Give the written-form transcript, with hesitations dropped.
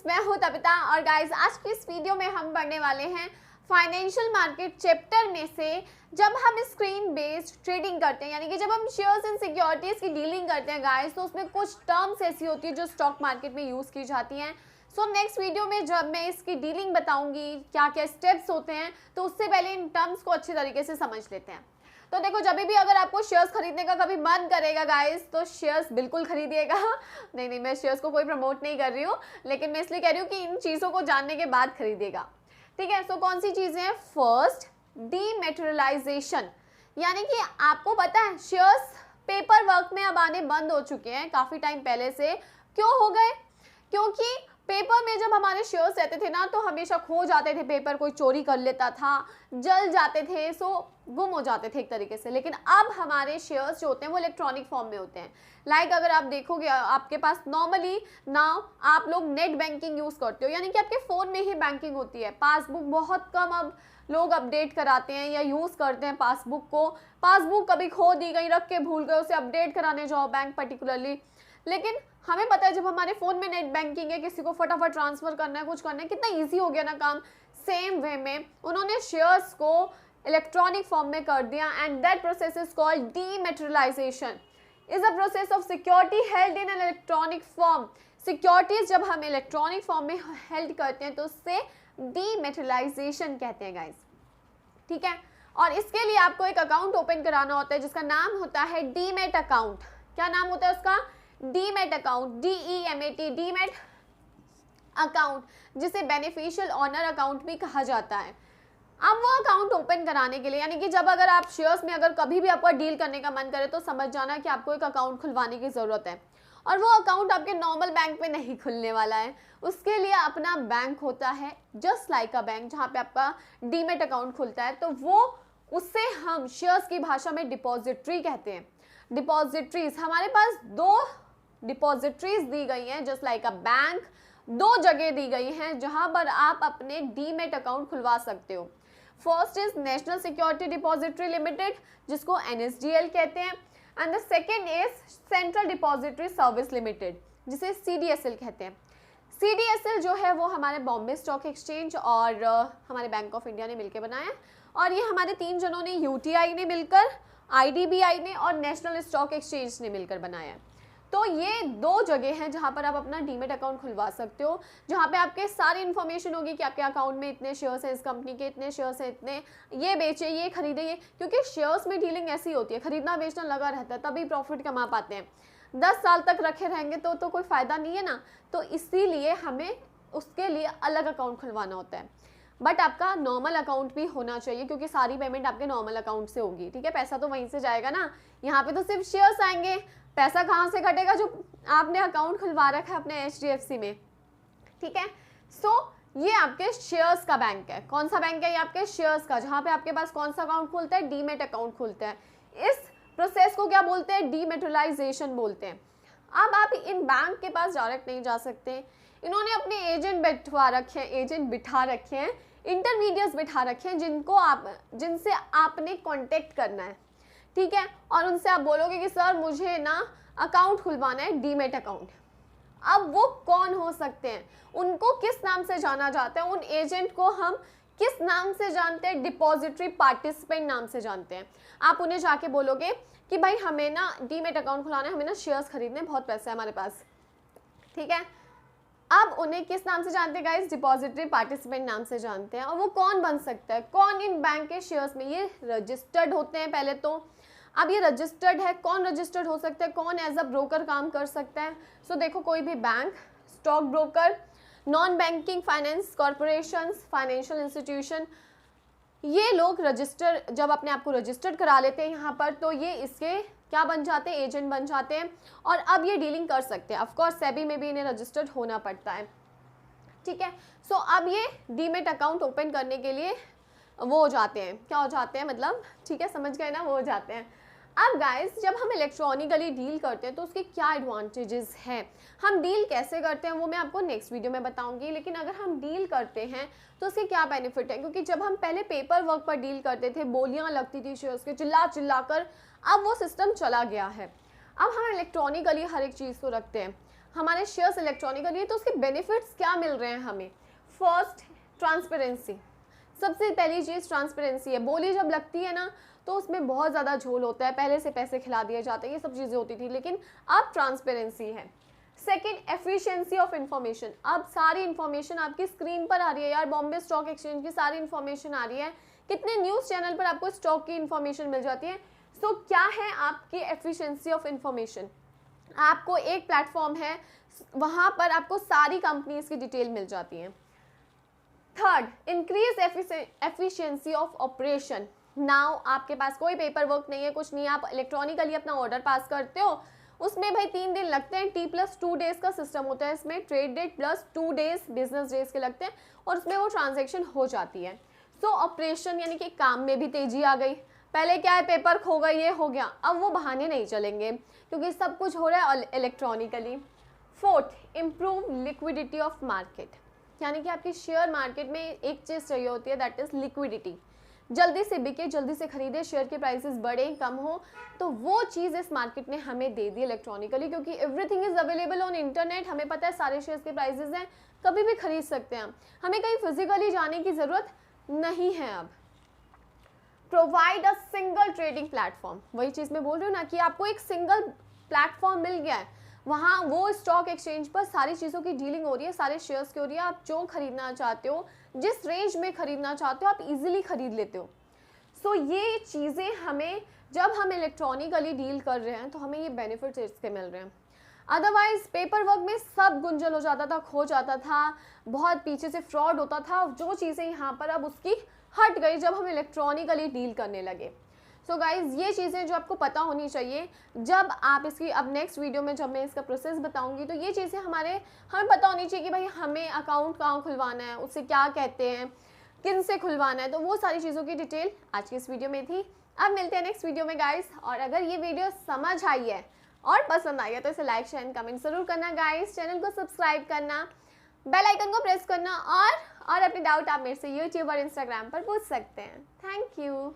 मैं हूं तपिता और गाइस आज की इस वीडियो में हम पढ़ने वाले हैं फाइनेंशियल मार्केट चैप्टर में से जब हम स्क्रीन बेस्ड ट्रेडिंग करते हैं, यानी कि जब हम शेयर्स एंड सिक्योरिटीज की डीलिंग करते हैं गाइस, तो उसमें कुछ टर्म्स ऐसी होती है जो स्टॉक मार्केट में यूज की जाती हैं। सो नेक्स्ट वीडियो में जब मैं इसकी डीलिंग बताऊंगी, क्या क्या स्टेप्स होते हैं, तो उससे पहले इन टर्म्स को अच्छी तरीके से समझ लेते हैं। तो देखो, जब भी अगर आपको शेयर्स खरीदने का कभी मन करेगा गाइस, तो शेयर्स बिल्कुल खरीदिएगा। नहीं, मैं शेयर्स को कोई प्रमोट नहीं कर रही हूँ, लेकिन मैं इसलिए कह रही हूँ कि इन चीज़ों को जानने के बाद खरीदिएगा, ठीक है। सो कौन सी चीज़ें हैं? फर्स्ट, डीमैटेरियलाइजेशन, यानी कि आपको पता है शेयर्स पेपर वर्क में अब आने बंद हो चुके हैं काफ़ी टाइम पहले से। क्यों हो गए? क्योंकि पेपर में जब हमारे शेयर्स रहते थे ना, तो हमेशा खो जाते थे, पेपर कोई चोरी कर लेता था, जल जाते थे, सो गुम हो जाते थे एक तरीके से। लेकिन अब हमारे शेयर्स जो होते हैं वो इलेक्ट्रॉनिक फॉर्म में होते हैं। लाइक अगर आप देखोगे, आपके पास नॉर्मली नाउ आप लोग नेट बैंकिंग यूज़ करते हो, यानी कि आपके फ़ोन में ही बैंकिंग होती है। पासबुक बहुत कम अब लोग अपडेट कराते हैं या यूज़ करते हैं पासबुक को। पासबुक कभी खो दी गई, रख के भूल गए, उसे अपडेट कराने जाओ बैंक पर्टिकुलरली। लेकिन हमें पता है जब हमारे फ़ोन में नेट बैंकिंग है, किसी को फटाफट ट्रांसफ़र करना है, कुछ करना है, कितना ईजी हो गया ना काम। सेम वे में उन्होंने शेयर्स को इलेक्ट्रॉनिक फॉर्म में कर दिया, and that process is called dematerialisation. Is a process of security held in an electronic form. Securities जब हम इलेक्ट्रॉनिक फॉर्म में हेल्ड करते हैं तो उससे डीमैटेरियलाइजेशन कहते हैं गाइस, ठीक है। और इसके लिए आपको एक अकाउंट ओपन कराना होता है जिसका नाम होता है डीमैट अकाउंट। क्या नाम होता है उसका? Demat account, DEMAT, demat account, जिसे बेनिफिशियल ऑनर अकाउंट भी कहा जाता है। अब वो अकाउंट ओपन कराने के लिए, यानी कि जब अगर आप शेयर्स में अगर कभी भी आपको डील करने का मन करे, तो समझ जाना कि आपको एक अकाउंट खुलवाने की ज़रूरत है। और वो अकाउंट आपके नॉर्मल बैंक में नहीं खुलने वाला है, उसके लिए अपना बैंक होता है जस्ट लाइक अ बैंक, जहाँ पे आपका डीमैट अकाउंट खुलता है। तो वो उससे हम शेयर्स की भाषा में डिपॉजिटरी कहते हैं। डिपॉजिटरीज, हमारे पास दो डिपॉजिटरीज दी गई हैं जस्ट लाइक अ बैंक। दो जगह दी गई हैं जहां पर आप अपने डीमैट अकाउंट खुलवा सकते हो। First is national security depository limited, जिसको NSDL कहते हैं, and the second is central depository service limited, जिसे CDSL कहते हैं। CDSL जो है वो हमारे बॉम्बे स्टॉक एक्सचेंज और हमारे बैंक ऑफ इंडिया ने मिलकर बनाया, और ये हमारे 3 जनों ने, UTI ने मिलकर, IDBI ने और नेशनल स्टॉक एक्सचेंज ने मिलकर बनाया है। तो ये दो जगह हैं जहाँ पर आप अपना डीमैट अकाउंट खुलवा सकते हो, जहाँ पे आपके सारी इन्फॉर्मेशन होगी कि आपके अकाउंट में इतने शेयर्स हैं, इस कंपनी के इतने शेयर्स हैं, इतने ये बेचे, ये खरीदे, ये, क्योंकि शेयर्स में डीलिंग ऐसी होती है, खरीदना बेचना लगा रहता है, तभी प्रॉफिट कमा पाते हैं। 10 साल तक रखे रहेंगे तो कोई फ़ायदा नहीं है ना। तो इसीलिए हमें उसके लिए अलग अकाउंट खुलवाना होता है। बट आपका नॉर्मल अकाउंट भी होना चाहिए, क्योंकि सारी पेमेंट आपके नॉर्मल अकाउंट से होगी, ठीक है। पैसा तो वहीं से जाएगा ना, यहाँ पे तो सिर्फ शेयर्स आएंगे, पैसा कहाँ से कटेगा? जो आपने अकाउंट खुलवा रखा है अपने HDFC में, ठीक है। सो ये आपके शेयर्स का बैंक है। कौन सा बैंक है? ये आपके शेयर्स का, जहाँ पे आपके पास कौन सा अकाउंट खुलता है? डीमैट अकाउंट खुलता है। इस प्रोसेस को क्या बोलते हैं? डीमैटेरियलाइजेशन बोलते हैं। अब आप इन बैंक के पास डायरेक्ट नहीं जा सकते, इन्होंने अपने एजेंट बिठा रखे हैं, इंटरमीडिएट्स बिठा रखे हैं, जिनसे आपने कांटेक्ट करना है, ठीक है। और उनसे आप बोलोगे कि सर मुझे ना अकाउंट खुलवाना है, डीमैट अकाउंट। अब वो कौन हो सकते हैं? उनको किस नाम से जाना जाता है? उन एजेंट को हम किस नाम से जानते हैं? डिपॉजिटरी पार्टिसिपेंट नाम से जानते हैं। आप उन्हें जाके बोलोगे कि भाई हमें ना डीमैट अकाउंट खुलाना है, हमें ना शेयर्स खरीदने, बहुत पैसा है हमारे पास, ठीक है। अब उन्हें किस नाम से जानते हैं गाइस? डिपॉजिटरी पार्टिसिपेंट नाम से जानते हैं। और वो कौन बन सकता है? कौन इन बैंक के शेयर्स में? ये रजिस्टर्ड होते हैं पहले तो। अब ये रजिस्टर्ड है, कौन रजिस्टर्ड हो सकता है? कौन एज अ ब्रोकर काम कर सकता है? सो देखो, कोई भी bank, stock broker, non banking finance corporations, financial institution, ये लोग रजिस्टर जब अपने आप को रजिस्टर्ड करा लेते हैं यहाँ पर, तो ये इसके क्या बन जाते हैं? एजेंट बन जाते हैं, और अब ये डीलिंग कर सकते हैं। ऑफकोर्स सेबी में भी इन्हें रजिस्टर्ड होना पड़ता है, ठीक है। सो अब ये डीमैट अकाउंट ओपन करने के लिए वो हो जाते हैं, क्या हो जाते हैं मतलब, ठीक है, समझ गए ना, वो हो जाते हैं। अब गाइस, जब हम इलेक्ट्रॉनिकली डील करते हैं तो उसके क्या एडवांटेजेस हैं, हम डील कैसे करते हैं, वो मैं आपको नेक्स्ट वीडियो में बताऊंगी। लेकिन अगर हम डील करते हैं तो उसके क्या बेनिफिट है, क्योंकि जब हम पहले पेपर वर्क पर डील करते थे, बोलियां लगती थी शेयर्स के चिल्ला कर, अब वो सिस्टम चला गया है। अब हम इलेक्ट्रॉनिकली हर एक चीज़ को रखते हैं। हमारे शेयर्स इलेक्ट्रॉनिकली, तो उसके बेनिफिट्स क्या मिल रहे हैं हमें। First, transparency. सबसे पहली चीज़ ट्रांसपेरेंसी है। बोली जब लगती है ना तो उसमें बहुत ज़्यादा झोल होता है, पहले से पैसे खिला दिए जाते हैं, ये सब चीज़ें होती थी, लेकिन अब ट्रांसपेरेंसी है। Second, efficiency of information. अब सारी इन्फॉर्मेशन आपकी स्क्रीन पर आ रही है यार, बॉम्बे स्टॉक एक्सचेंज की सारी इन्फॉर्मेशन आ रही है, कितने न्यूज़ चैनल पर आपको स्टॉक की इन्फॉर्मेशन मिल जाती है। सो क्या है आपकी एफिशिएंसी ऑफ इन्फॉर्मेशन, आपको एक प्लेटफॉर्म है, वहाँ पर आपको सारी कंपनीज की डिटेल मिल जाती है। Third, increase efficiency of operation. Now आपके पास कोई पेपर वर्क नहीं है, कुछ नहीं है, आप इलेक्ट्रॉनिकली अपना ऑर्डर पास करते हो, उसमें भाई 3 दिन लगते हैं, T+2 डेज का सिस्टम होता है, इसमें trade date plus 2 days business days के लगते हैं, और उसमें वो ट्रांजेक्शन हो जाती है। सो ऑपरेशन यानी कि काम में भी तेजी आ गई। पहले क्या है, पेपर खो गया, ये हो गया, अब वो बहाने नहीं चलेंगे क्योंकि सब कुछ हो रहा है electronically. Fourth, improve liquidity of market, यानी कि आपकी शेयर मार्केट में एक चीज़ चाहिए होती है, दैट इज़ लिक्विडिटी। जल्दी से बिके, जल्दी से खरीदे, शेयर के प्राइसेस बढ़े कम हो, तो वो चीज़ इस मार्केट ने हमें दे दी इलेक्ट्रॉनिकली, क्योंकि everything is available on internet. हमें पता है सारे शेयर्स के प्राइसेस हैं, कभी भी खरीद सकते हैं, हमें कहीं फिजिकली जाने की ज़रूरत नहीं है। अब provide a single trading platform, वही चीज़ मैं बोल रही हूँ ना कि आपको एक सिंगल प्लेटफॉर्म मिल गया है, वहाँ वो स्टॉक एक्सचेंज पर सारी चीज़ों की डीलिंग हो रही है, सारे शेयर्स की हो रही है, आप जो खरीदना चाहते हो, जिस रेंज में खरीदना चाहते हो, आप इजीली खरीद लेते हो। सो ये चीज़ें हमें, जब हम इलेक्ट्रॉनिकली डील कर रहे हैं तो हमें ये बेनिफिट्स इसके मिल रहे हैं। अदरवाइज पेपर वर्क में सब गुंजल हो जाता था, खो जाता था, बहुत पीछे से फ्रॉड होता था, जो चीज़ें यहाँ पर अब उसकी हट गई जब हम इलेक्ट्रॉनिकली डील करने लगे। सो गाइज ये चीज़ें जो आपको पता होनी चाहिए, जब आप इसकी अब नेक्स्ट वीडियो में जब मैं इसका प्रोसेस बताऊंगी तो ये चीज़ें हमें पता होनी चाहिए कि भाई हमें अकाउंट कहाँ खुलवाना है, उससे क्या कहते हैं, किन से खुलवाना है, तो वो सारी चीज़ों की डिटेल आज की इस वीडियो में थी। अब मिलते हैं नेक्स्ट वीडियो में गाइस, और अगर ये वीडियो समझ आई है और पसंद आई है तो इसे लाइक शेयर एंड कमेंट जरूर करना गाइस, चैनल को सब्सक्राइब करना, बेल आइकन को प्रेस करना, और अपने डाउट आप मेरे से यूट्यूब और इंस्टाग्राम पर पूछ सकते हैं। Thank you.